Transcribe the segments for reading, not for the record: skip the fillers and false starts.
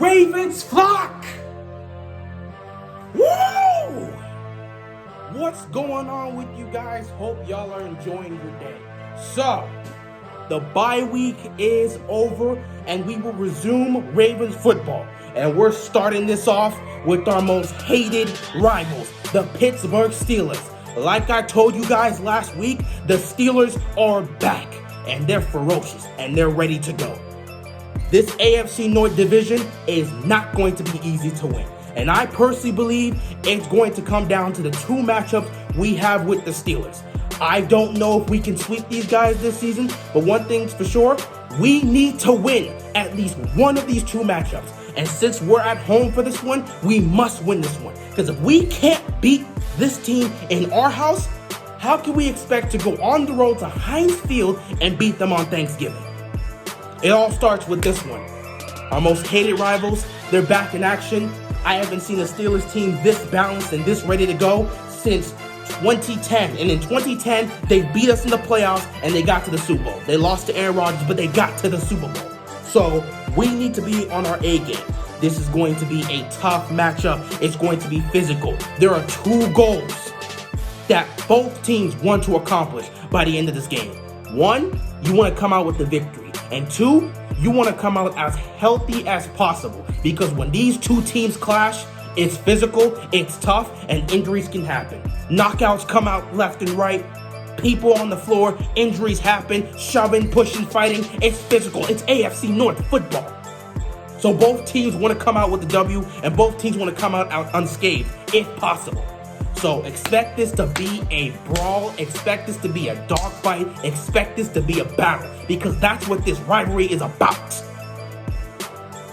Ravens flock! Woo! What's going on with you guys? Hope y'all are enjoying your day. So, the bye week is over and we will resume Ravens football. And we're starting this off with our most hated rivals, the Pittsburgh Steelers. Like I told you guys last week, the Steelers are back and they're ferocious and they're ready to go. This AFC North division is not going to be easy to win. And I personally believe it's going to come down to the two matchups we have with the Steelers. I don't know if we can sweep these guys this season, but one thing's for sure, we need to win at least one of these two matchups. And since we're at home for this one, we must win this one. Because if we can't beat this team in our house, how can we expect to go on the road to Heinz Field and beat them on Thanksgiving? It all starts with this one. Our most hated rivals, they're back in action. I haven't seen a Steelers team this balanced and this ready to go since 2010. And in 2010, they beat us in the playoffs and they got to the Super Bowl. They lost to Aaron Rodgers, but they got to the Super Bowl. So we need to be on our A game. This is going to be a tough matchup. It's going to be physical. There are two goals that both teams want to accomplish by the end of this game. One, you want to come out with the victory. And two, you want to come out as healthy as possible. Because when these two teams clash, it's physical, it's tough, and injuries can happen. Knockouts come out left and right. People on the floor, injuries happen, shoving, pushing, fighting. It's physical. It's AFC North football. So both teams want to come out with the W, and both teams want to come out unscathed, if possible. So expect this to be a brawl, expect this to be a dogfight, expect this to be a battle, because that's what this rivalry is about.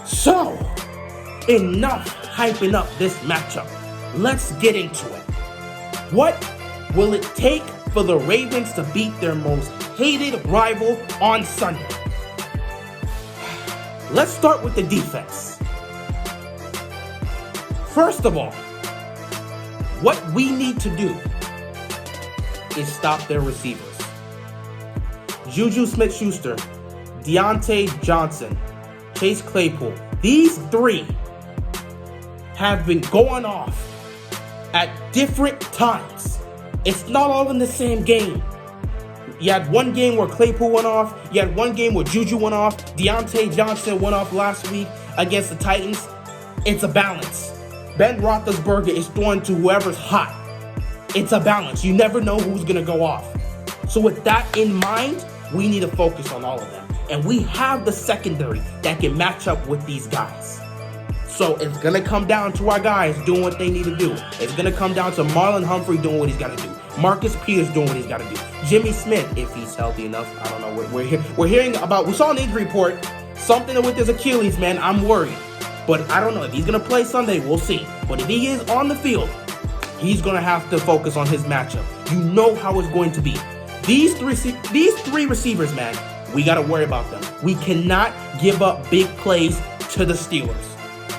So, enough hyping up this matchup. Let's get into it. What will it take for the Ravens to beat their most hated rival on Sunday? Let's start with the defense. First of all, what we need to do is stop their receivers. Juju Smith-Schuster, Deontay Johnson, Chase Claypool. These three have been going off at different times. It's not all in the same game. You had one game where Claypool went off. You had one game where Juju went off. Deontay Johnson went off last week against the Titans. It's a balance. Ben Roethlisberger is throwing to whoever's hot. It's a balance. You never know who's going to go off. So with that in mind, we need to focus on all of them. And we have the secondary that can match up with these guys. So it's going to come down to our guys doing what they need to do. It's going to come down to Marlon Humphrey doing what he's got to do. Marcus Peters doing what he's got to do. Jimmy Smith, if he's healthy enough. I don't know. We're hearing about, we saw an injury report, something with his Achilles, man. I'm worried. But I don't know. If he's going to play Sunday, we'll see. But if he is on the field, he's going to have to focus on his matchup. You know how it's going to be. These three receivers, man, we got to worry about them. We cannot give up big plays to the Steelers.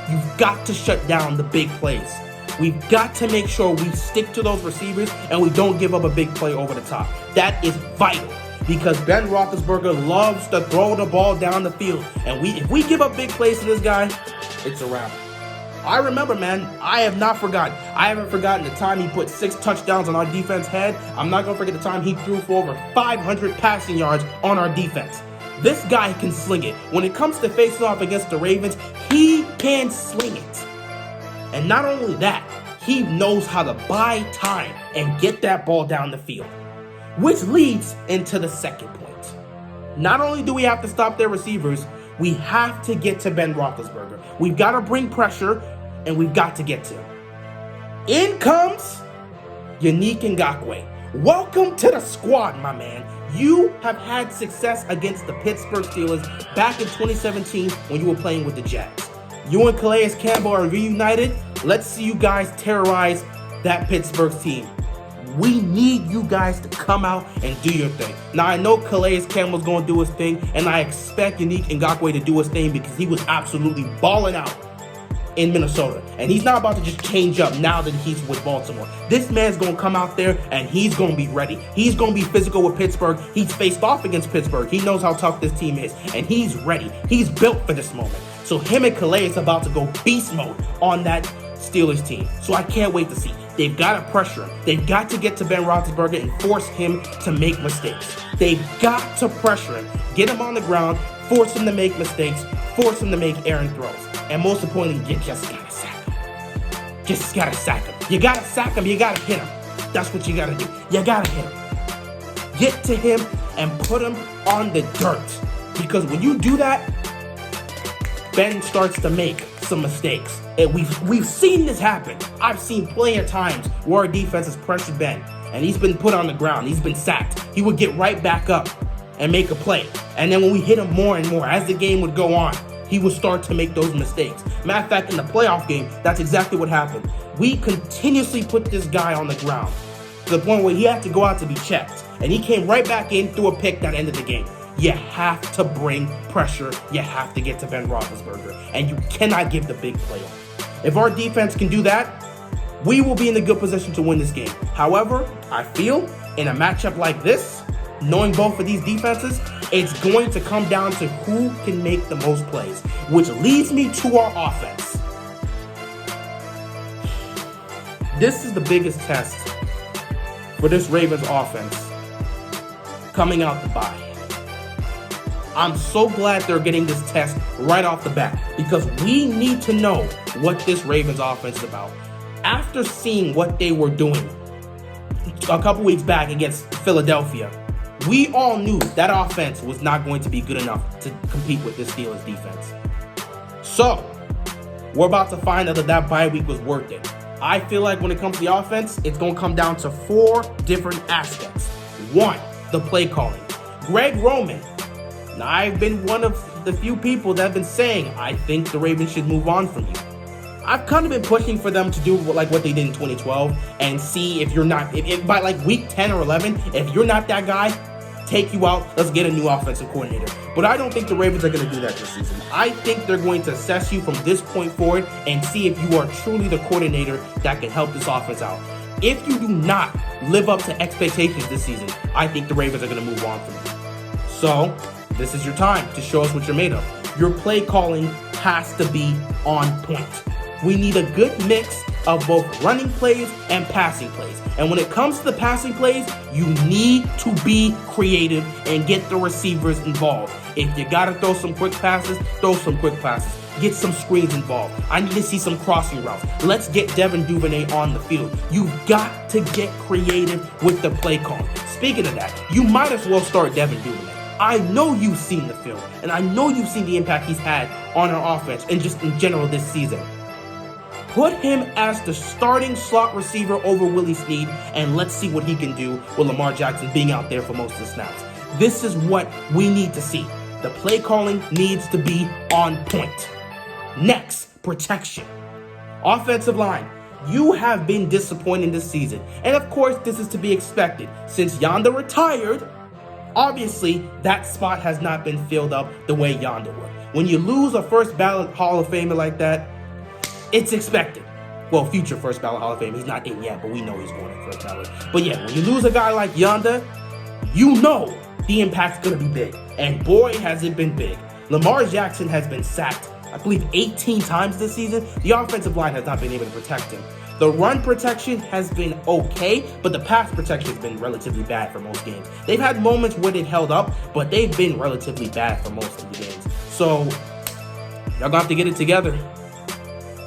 You've got to shut down the big plays. We've got to make sure we stick to those receivers and we don't give up a big play over the top. That is vital. Because Ben Roethlisberger loves to throw the ball down the field. And if we give up big plays to this guy, it's a wrap. I remember, man, I haven't forgotten the time he put 6 touchdowns on our defense head. I'm not going to forget the time he threw for over 500 passing yards on our defense. This guy can sling it. When it comes to facing off against the Ravens, he can sling it. And not only that, he knows how to buy time and get that ball down the field. Which leads into the second point. Not only do we have to stop their receivers, we have to get to Ben Roethlisberger. We've got to bring pressure, and we've got to get to him. In comes Yannick Ngakoue. Welcome to the squad, my man. You have had success against the Pittsburgh Steelers back in 2017 when you were playing with the Jets. You and Calais Campbell are reunited. Let's see you guys terrorize that Pittsburgh team. We need you guys to come out and do your thing. Now, I know Calais Campbell's going to do his thing, and I expect Yannick Ngakoue to do his thing because he was absolutely balling out in Minnesota. And he's not about to just change up now that he's with Baltimore. This man's going to come out there and he's going to be ready. He's going to be physical with Pittsburgh. He's faced off against Pittsburgh. He knows how tough this team is. And he's ready. He's built for this moment. So him and Calais is about to go beast mode on that Steelers team. So I can't wait to see. They've got to pressure him. They've got to get to Ben Roethlisberger and force him to make mistakes. They've got to pressure him. Get him on the ground. Force him to make mistakes. Force him to make errant throws. And most importantly, you just got to sack him. Just got to sack him. You got to sack him. You got to hit him. That's what you got to do. You got to hit him. Get to him and put him on the dirt. Because when you do that, Ben starts to make some mistakes. And we've seen this happen. I've seen plenty of times where our defense has pressured Ben, and he's been put on the ground. He's been sacked. He would get right back up and make a play. And then when we hit him more and more, as the game would go on, he would start to make those mistakes. Matter of fact, in the playoff game, that's exactly what happened. We continuously put this guy on the ground to the point where he had to go out to be checked. And he came right back in, threw a pick that ended the game. You have to bring pressure. You have to get to Ben Roethlisberger. And you cannot give the big play off. If our defense can do that, we will be in a good position to win this game. However, I feel in a matchup like this, knowing both of these defenses, it's going to come down to who can make the most plays, which leads me to our offense. This is the biggest test for this Ravens offense coming out the bye. I'm so glad they're getting this test right off the bat because we need to know what this Ravens offense is about. After seeing what they were doing a couple weeks back against Philadelphia, we all knew that offense was not going to be good enough to compete with this Steelers defense. So, we're about to find out that bye week was worth it. I feel like when it comes to the offense, it's going to come down to 4 different aspects. 1, the play calling. Greg Roman. Now, I've been one of the few people that have been saying, I think the Ravens should move on from you. I've kind of been pushing for them to do like what they did in 2012 and see if you're not, if by like week 10 or 11, if you're not that guy, take you out, let's get a new offensive coordinator. But I don't think the Ravens are going to do that this season. I think they're going to assess you from this point forward and see if you are truly the coordinator that can help this offense out. If you do not live up to expectations this season, I think the Ravens are going to move on from you. So, this is your time to show us what you're made of. Your play calling has to be on point. We need a good mix of both running plays and passing plays. And when it comes to the passing plays, you need to be creative and get the receivers involved. If you got to throw some quick passes, throw some quick passes. Get some screens involved. I need to see some crossing routes. Let's get Devin Duvernay on the field. You've got to get creative with the play call. Speaking of that, you might as well start Devin Duvernay. I know you've seen the film, and I know you've seen the impact he's had on our offense and just in general this season. Put him as the starting slot receiver over Willie Snead, and let's see what he can do with Lamar Jackson being out there for most of the snaps. This is what we need to see. The play calling needs to be on point. Next, protection. Offensive line. You have been disappointing this season. And of course, this is to be expected. Since Yanda retired, obviously, that spot has not been filled up the way Yanda would. When you lose a first ballot Hall of Famer like that, it's expected. Well, future first ballot Hall of Fame. He's not in yet, but we know he's going in first ballot. But yeah, when you lose a guy like Yanda, you know the impact's going to be big. And boy, has it been big. Lamar Jackson has been sacked, I believe, 18 times this season. The offensive line has not been able to protect him. The run protection has been okay, but the pass protection has been relatively bad for most games. They've had moments where they've held up, but they've been relatively bad for most of the games. So, y'all gonna have to get it together.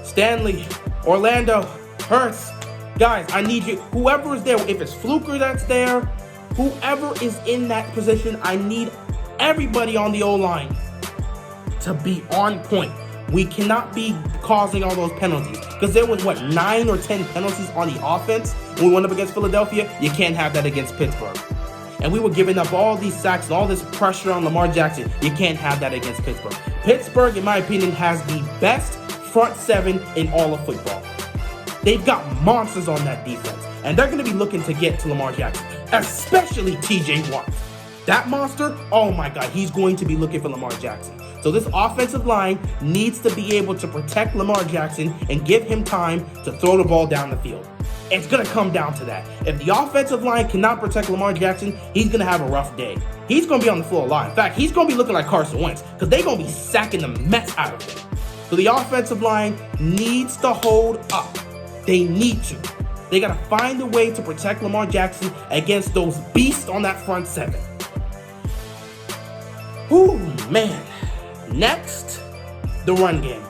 Stanley, Orlando, Hurts, guys, I need you. Whoever is there, if it's Fluker that's there, whoever is in that position, I need everybody on the O-line to be on point. We cannot be causing all those penalties because there was, 9 or 10 penalties on the offense when we went up against Philadelphia. You can't have that against Pittsburgh. And we were giving up all these sacks and all this pressure on Lamar Jackson. You can't have that against Pittsburgh. Pittsburgh, in my opinion, has the best front 7 in all of football. They've got monsters on that defense, and they're going to be looking to get to Lamar Jackson, especially TJ Watt. That monster, oh my God, he's going to be looking for Lamar Jackson. So this offensive line needs to be able to protect Lamar Jackson and give him time to throw the ball down the field. It's going to come down to that. If the offensive line cannot protect Lamar Jackson, he's going to have a rough day. He's going to be on the floor a lot. In fact, he's going to be looking like Carson Wentz because they're going to be sacking the mess out of him. So the offensive line needs to hold up. They need to. They got to find a way to protect Lamar Jackson against those beasts on that front seven. Ooh, man. Next, the run game.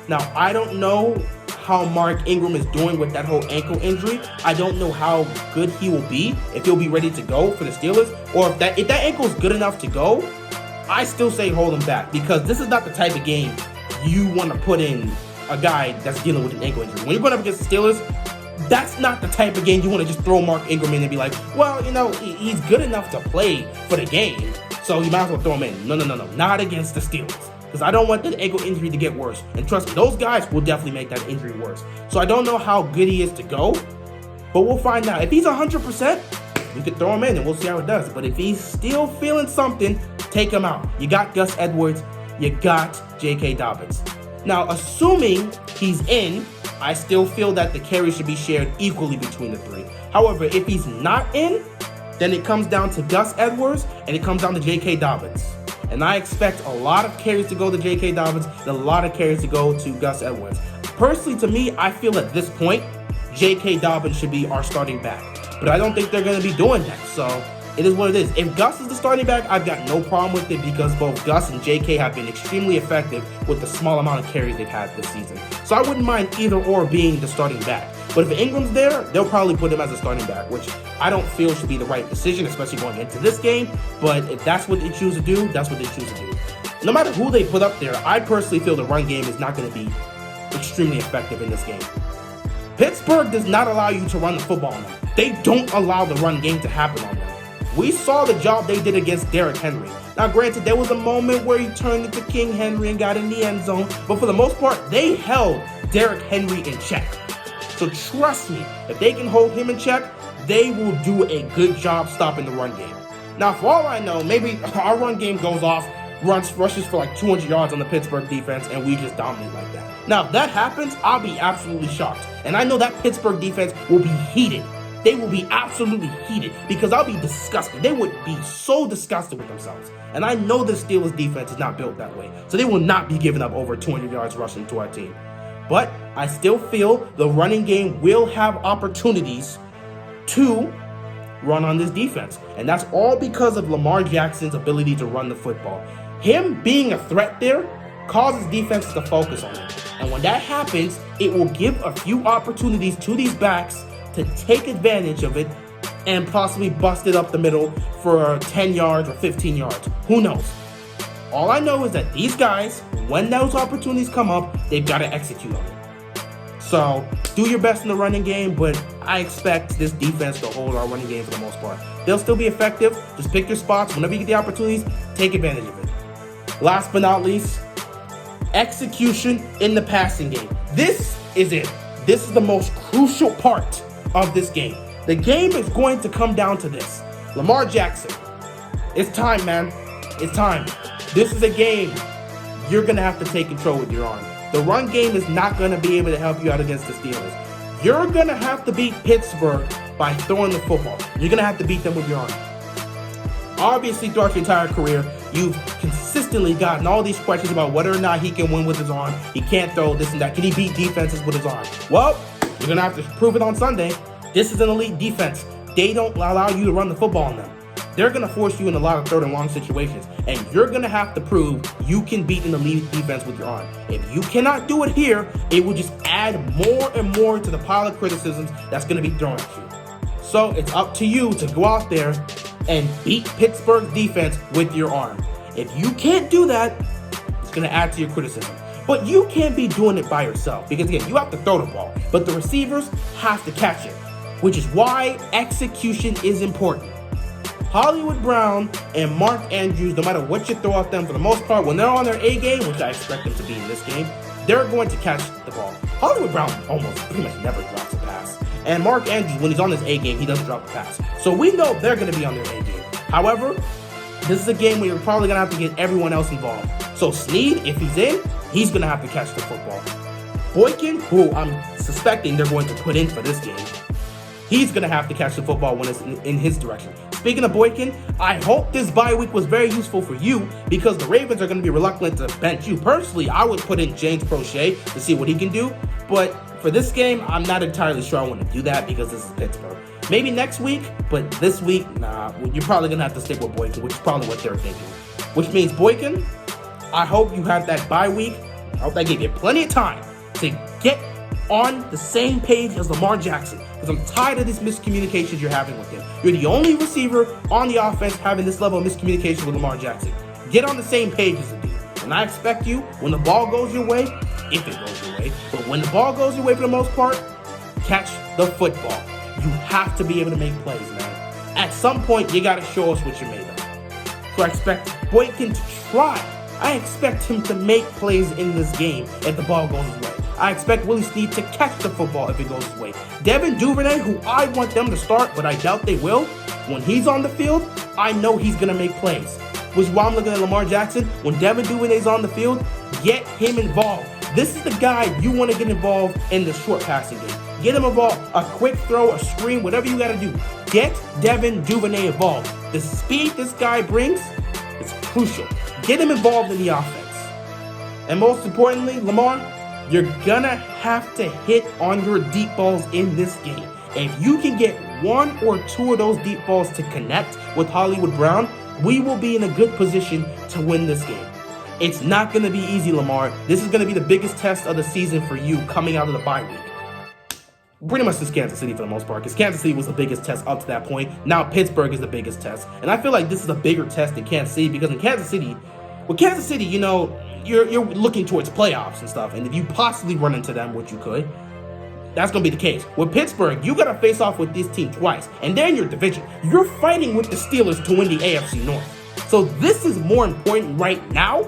Now, I don't know how Mark Ingram is doing with that whole ankle injury. I don't know how good he will be, if he'll be ready to go for the Steelers, or if that ankle is good enough to go. I still say hold him back, because this is not the type of game you want to put in a guy that's dealing with an ankle injury. When you're going up against the Steelers, that's not the type of game you want to just throw Mark Ingram in and be like, well, you know, he's good enough to play for the game, so you might as well throw him in. No, not against the Steelers. Because I don't want that ankle injury to get worse. And trust me, those guys will definitely make that injury worse. So I don't know how good he is to go, but we'll find out. If he's 100%, we could throw him in and we'll see how it does. But if he's still feeling something, take him out. You got Gus Edwards, you got J.K. Dobbins. Now, assuming he's in, I still feel that the carry should be shared equally between the three. However, if he's not in, then it comes down to Gus Edwards and it comes down to J.K. Dobbins. And I expect a lot of carries to go to J.K. Dobbins and a lot of carries to go to Gus Edwards. Personally, to me, I feel at this point, J.K. Dobbins should be our starting back. But I don't think they're going to be doing that. So it is what it is. If Gus is the starting back, I've got no problem with it because both Gus and J.K. have been extremely effective with the small amount of carries they've had this season. So I wouldn't mind either or being the starting back. But if Ingram's there, they'll probably put him as a starting back, which I don't feel should be the right decision, especially going into this game. But if that's what they choose to do, that's what they choose to do. No matter who they put up there, I personally feel the run game is not going to be extremely effective in this game. Pittsburgh does not allow you to run the football on them. They don't allow the run game to happen on them. We saw the job they did against Derrick Henry. Now, granted, there was a moment where he turned into King Henry and got in the end zone, but for the most part, they held Derrick Henry in check. So trust me, if they can hold him in check, they will do a good job stopping the run game. Now, for all I know, maybe our run game goes off, rushes for like 200 yards on the Pittsburgh defense, and we just dominate like that. Now, if that happens, I'll be absolutely shocked. And I know that Pittsburgh defense will be heated. They will be absolutely heated because I'll be disgusted. They would be so disgusted with themselves. And I know the Steelers defense is not built that way. So they will not be giving up over 200 yards rushing to our team. But I still feel the running game will have opportunities to run on this defense. And that's all because of Lamar Jackson's ability to run the football. Him being a threat there causes defenses to focus on him. And when that happens, it will give a few opportunities to these backs to take advantage of it and possibly bust it up the middle for 10 yards or 15 yards. Who knows? All I know is that these guys, when those opportunities come up, they've got to execute on it. So do your best in the running game, but I expect this defense to hold our running game for the most part. They'll still be effective. Just pick your spots. Whenever you get the opportunities, take advantage of it. Last but not least, execution in the passing game. This is it. This is the most crucial part of this game. The game is going to come down to this. Lamar Jackson, it's time, man. It's time. This is a game you're going to have to take control with your arm. The run game is not going to be able to help you out against the Steelers. You're going to have to beat Pittsburgh by throwing the football. You're going to have to beat them with your arm. Obviously, throughout your entire career, you've consistently gotten all these questions about whether or not he can win with his arm. He can't throw this and that. Can he beat defenses with his arm? Well, you're going to have to prove it on Sunday. This is an elite defense. They don't allow you to run the football on them. They're going to force you in a lot of third and long situations. And you're going to have to prove you can beat an elite defense with your arm. If you cannot do it here, it will just add more and more to the pile of criticisms that's going to be thrown at you. So it's up to you to go out there and beat Pittsburgh's defense with your arm. If you can't do that, it's going to add to your criticism. But you can't be doing it by yourself because, again, you have to throw the ball. But the receivers have to catch it, which is why execution is important. Hollywood Brown and Mark Andrews, no matter what you throw at them, for the most part, when they're on their A game, which I expect them to be in this game, they're going to catch the ball. Hollywood Brown almost pretty much never drops a pass. And Mark Andrews, when he's on his A game, he doesn't drop a pass. So we know they're going to be on their A game. However, This is a game where you're probably going to have to get everyone else involved. So Snead, if he's in, he's going to have to catch the football. Boykin, who I'm suspecting they're going to put in for this game, he's going to have to catch the football when it's in his direction. Speaking of Boykin, I hope this bye week was very useful for you because the Ravens are going to be reluctant to bench you. Personally, I would put in James Prochet to see what he can do. But for this game, I'm not entirely sure I want to do that because this is Pittsburgh. Maybe next week, but this week, nah, you're probably going to have to stick with Boykin, which is probably what they're thinking. Which means Boykin, I hope you have that bye week. I hope that gave you plenty of time to get on the same page as Lamar Jackson, because I'm tired of this miscommunications you're having with him. You're the only receiver on the offense having this level of miscommunication with Lamar Jackson. Get on the same page as the dude. And I expect you, when the ball goes your way, if it goes your way, but when the ball goes your way for the most part, catch the football. You have to be able to make plays, man. At some point, you got to show us what you're made of. So I expect Boykin to try. I expect him to make plays in this game if the ball goes his way. I expect Willie Snead to catch the football if it goes his way. Devin Duvernay, who I want them to start, but I doubt they will, when he's on the field, I know he's going to make plays. Which is why I'm looking at Lamar Jackson. When Devin Duvernay's on the field, get him involved. This is the guy you want to get involved in the short passing game. Get him involved. A quick throw, a screen, whatever you got to do. Get Devin Duvernay involved. The speed this guy brings is crucial. Get him involved in the offense. And most importantly, Lamar, you're going to have to hit on your deep balls in this game. If you can get one or two of those deep balls to connect with Hollywood Brown, we will be in a good position to win this game. It's not going to be easy, Lamar. This is going to be the biggest test of the season for you coming out of the bye week. Pretty much just Kansas City for the most part, because Kansas City was the biggest test up to that point. Now Pittsburgh is the biggest test. And I feel like this is a bigger test than Kansas City, because in Kansas City, you know, you're looking towards playoffs and stuff. And if you possibly run into them, which you could, that's going to be the case. With Pittsburgh, you got to face off with this team twice. And they're in your division. You're fighting with the Steelers to win the AFC North. So this is more important right now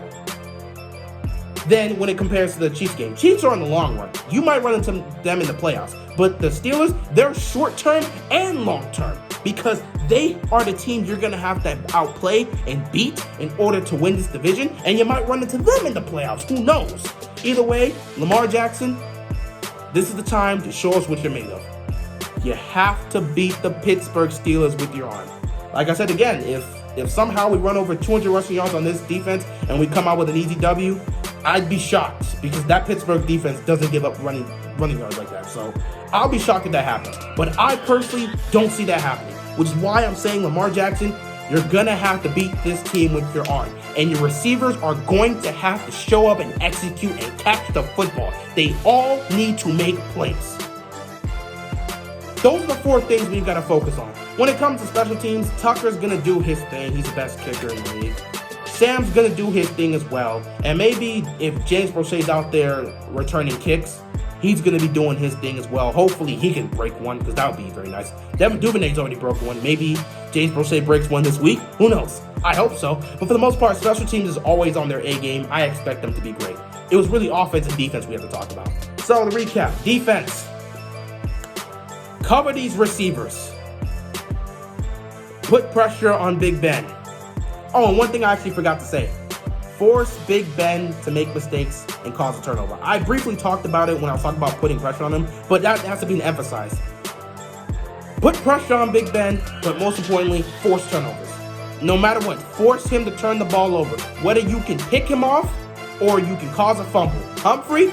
than when it compares to the Chiefs game. Chiefs are in the long run. You might run into them in the playoffs. But the Steelers, they're short-term and long-term because they are the team you're going to have to outplay and beat in order to win this division. And you might run into them in the playoffs. Who knows? Either way, Lamar Jackson, this is the time to show us what you're made of. You have to beat the Pittsburgh Steelers with your arm. Like I said again, if somehow we run over 200 rushing yards on this defense and we come out with an easy W, I'd be shocked because that Pittsburgh defense doesn't give up running yards like that. So I'll be shocked if that happens. But I personally don't see that happening, which is why I'm saying Lamar Jackson, you're going to have to beat this team with your arm. And your receivers are going to have to show up and execute and catch the football. They all need to make plays. Those are the four things we've got to focus on. When it comes to special teams, Tucker's going to do his thing. He's the best kicker in the league. Sam's going to do his thing as well. And maybe if James Prochet's out there returning kicks, he's going to be doing his thing as well. Hopefully he can break one because that would be very nice. Devin Duvernay's already broke one. Maybe James Prochet breaks one this week. Who knows? I hope so. But for the most part, special teams is always on their A game. I expect them to be great. It was really offense and defense we have to talk about. So to recap, defense. Cover these receivers. Put pressure on Big Ben. Oh, and one thing I actually forgot to say. Force Big Ben to make mistakes and cause a turnover. I briefly talked about it when I was talking about putting pressure on him, but that has to be emphasized. Put pressure on Big Ben, but most importantly, force turnovers. No matter what, force him to turn the ball over. Whether you can pick him off or you can cause a fumble. Humphrey,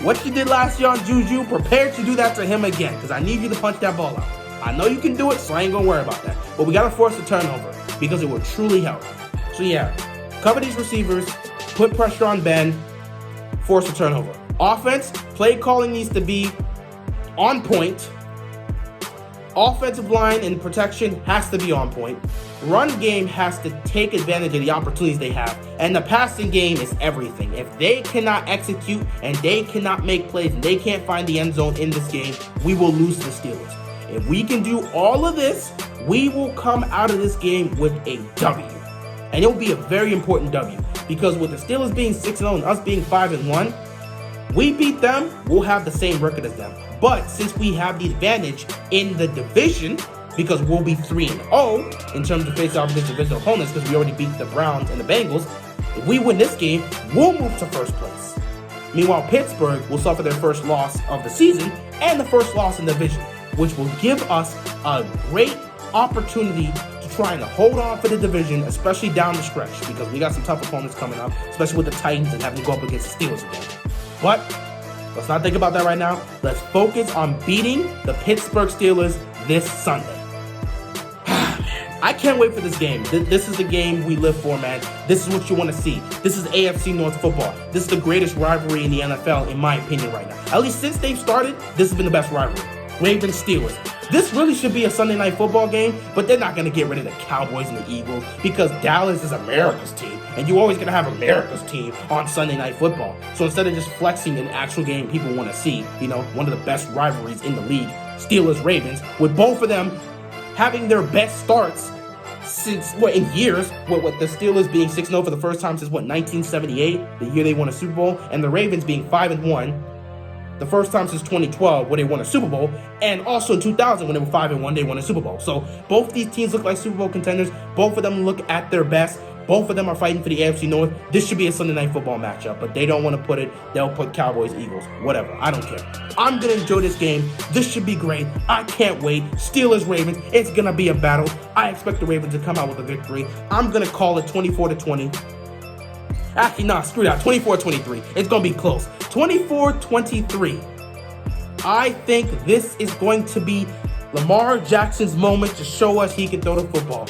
what you did last year on Juju, prepare to do that to him again, because I need you to punch that ball out. I know you can do it, so I ain't going to worry about that. But we got to force the turnover because it will truly help. So yeah, cover these receivers, put pressure on Ben, force a turnover. Offense, play calling needs to be on point. Offensive line and protection has to be on point. Run game has to take advantage of the opportunities they have. And the passing game is everything. If they cannot execute and they cannot make plays and they can't find the end zone in this game, we will lose to the Steelers. If we can do all of this, we will come out of this game with a W. And it will be a very important W. Because with the Steelers being 6-0 and us being 5-1, we beat them, we'll have the same record as them. But since we have the advantage in the division, because we'll be 3-0 in terms of facing off against divisional opponents because we already beat the Browns and the Bengals. If we win this game, we'll move to first place. Meanwhile, Pittsburgh will suffer their first loss of the season and the first loss in the division, which will give us a great opportunity to try and hold on for the division, especially down the stretch, because we got some tough opponents coming up, especially with the Titans and having to go up against the Steelers again. But let's not think about that right now. Let's focus on beating the Pittsburgh Steelers this Sunday. I can't wait for this game. This is the game we live for, man. This is what you want to see. This is AFC North football. This is the greatest rivalry in the NFL, in my opinion, right now. At least since they've started, this has been the best rivalry. Ravens-Steelers. This really should be a Sunday night football game, but they're not going to get rid of the Cowboys and the Eagles because Dallas is America's team, and you're always going to have America's team on Sunday night football. So instead of just flexing an actual game people want to see, one of the best rivalries in the league, Steelers-Ravens, with both of them having their best starts since, in years, with the Steelers being 6-0 for the first time since, 1978, the year they won a Super Bowl, and the Ravens being 5-1, the first time since 2012 where they won a Super Bowl, and also in 2000 when they were 5-1, they won a Super Bowl. So both these teams look like Super Bowl contenders. Both of them look at their best. Both of them are fighting for the AFC North. This should be a Sunday night football matchup, but they don't want to put it. They'll put Cowboys, Eagles, whatever. I don't care. I'm going to enjoy this game. This should be great. I can't wait. Steelers, Ravens. It's going to be a battle. I expect the Ravens to come out with a victory. I'm going to call it 24-20. Actually, nah, screw that. 24-23. It's going to be close. 24-23. I think this is going to be Lamar Jackson's moment to show us he can throw the football.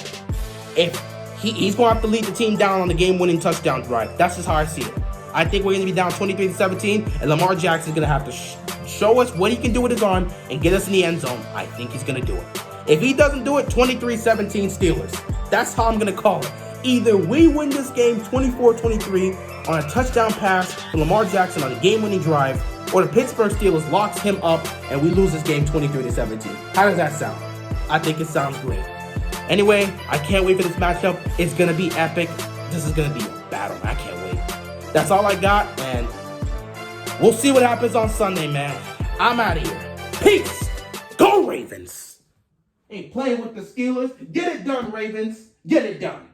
If he's going to have to lead the team down on the game-winning touchdown drive. That's just how I see it. I think we're going to be down 23-17, and Lamar Jackson's going to have to show us what he can do with his arm and get us in the end zone. I think he's going to do it. If he doesn't do it, 23-17 Steelers. That's how I'm going to call it. Either we win this game 24-23 on a touchdown pass to Lamar Jackson on a game-winning drive, or the Pittsburgh Steelers locks him up and we lose this game 23-17. How does that sound? I think it sounds great. Anyway, I can't wait for this matchup. It's going to be epic. This is going to be a battle. I can't wait. That's all I got, and we'll see what happens on Sunday, man. I'm out of here. Peace. Go Ravens. Ain't playing with the Steelers. Get it done, Ravens. Get it done.